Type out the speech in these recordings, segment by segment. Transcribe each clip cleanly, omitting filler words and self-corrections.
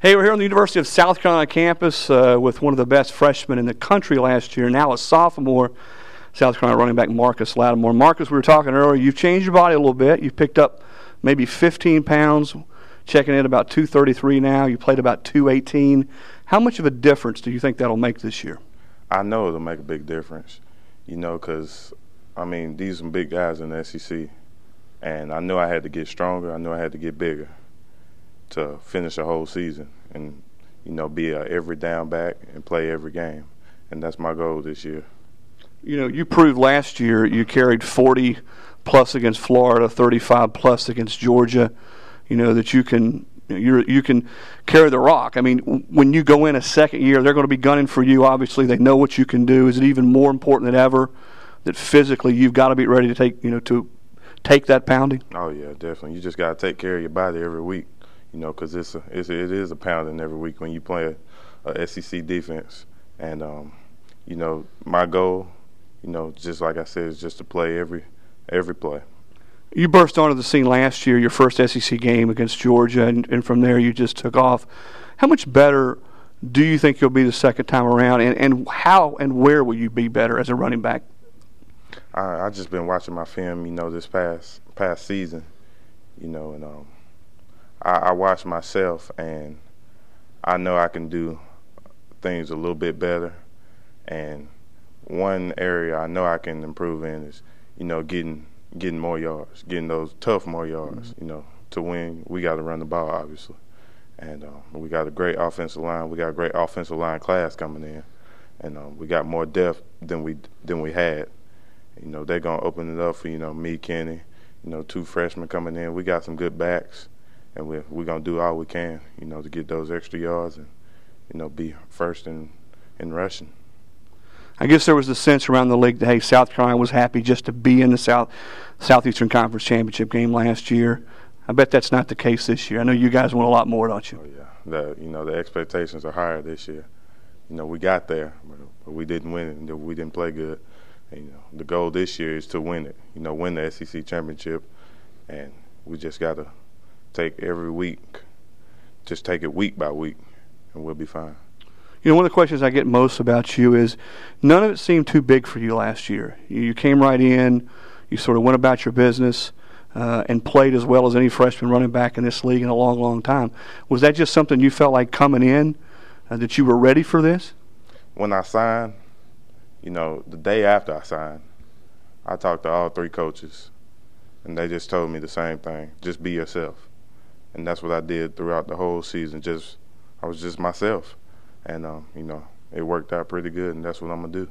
Hey, we're here on the University of South Carolina campus with one of the best freshmen in the country last year, now a sophomore, South Carolina running back Marcus Lattimore. Marcus, we were talking earlier, you've changed your body a little bit. You've picked up maybe 15 pounds, checking in about 233 now. You played about 218. How much of a difference do you think that'll make this year? I know it'll make a big difference, because, these are some big guys in the SEC, and I knew I had to get stronger. I knew I had to get bigger to finish a whole season and, be a every down back and play every game. And that's my goal this year. You proved last year you carried 40-plus against Florida, 35-plus against Georgia, that you can carry the rock. When you go in a second year, they're going to be gunning for you. Obviously, they know what you can do. Is it even more important than ever that physically you've got to be ready to take that pounding? Oh, yeah, definitely. You just got to take care of your body every week. Because it is a pounding every week when you play a SEC defense. And, my goal, just like I said, is just to play every play. You burst onto the scene last year, your first SEC game against Georgia, and from there you just took off. How much better do you think you'll be the second time around, and how and where will you be better as a running back? I've just been watching my film, this past season, and I watch myself, and I know I can do things a little bit better. And one area I know I can improve in is, getting more yards, getting those tough more yards. To win, we got to run the ball, obviously. And we got a great offensive line. We got a great offensive line class coming in, and we got more depth than we had. They're gonna open it up for me, Kenny, two freshmen coming in. We got some good backs. And we're going to do all we can, to get those extra yards and, be first in rushing. I guess there was the sense around the league that, hey, South Carolina was happy just to be in the Southeastern Conference Championship game last year. I bet that's not the case this year. I know you guys want a lot more, don't you? Oh, yeah. The expectations are higher this year. We got there, but we didn't win it, and we didn't play good. And, the goal this year is to win it, win the SEC Championship, and we just got to take every week, just take it week by week, and we'll be fine. One of the questions I get most about you is none of it seemed too big for you last year. You came right in, you sort of went about your business, and played as well as any freshman running back in this league in a long, long time. Was that just something you felt like coming in, that you were ready for this? When I signed, the day after I signed, I talked to all three coaches, and they just told me the same thing, just be yourself. And that's what I did throughout the whole season. I was just myself. And, it worked out pretty good, and that's what I'm going to do.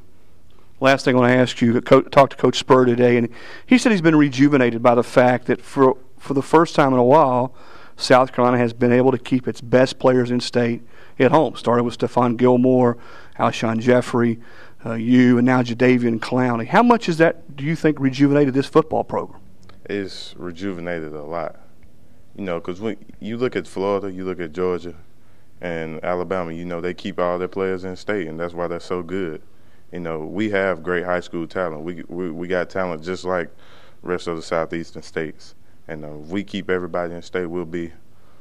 Last thing I want to ask you, talked to Coach Spur today, and he said he's been rejuvenated by the fact that for the first time in a while, South Carolina has been able to keep its best players in state at home. Started with Stephon Gilmore, Alshon Jeffrey, you, and now Jadeveon Clowney. How much is that, do you think, rejuvenated this football program? It's rejuvenated a lot. Because when you look at Florida, you look at Georgia and Alabama, they keep all their players in state, and that's why they're so good. We have great high school talent. We got talent just like the rest of the southeastern states. And if we keep everybody in state, we'll be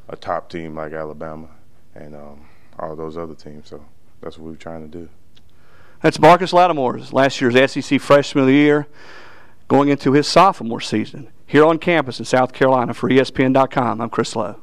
a top team like Alabama and all those other teams. So that's what we're trying to do. That's Marcus Lattimore, last year's SEC Freshman of the Year, going into his sophomore season here on campus in South Carolina. For ESPN.com, I'm Chris Lowe.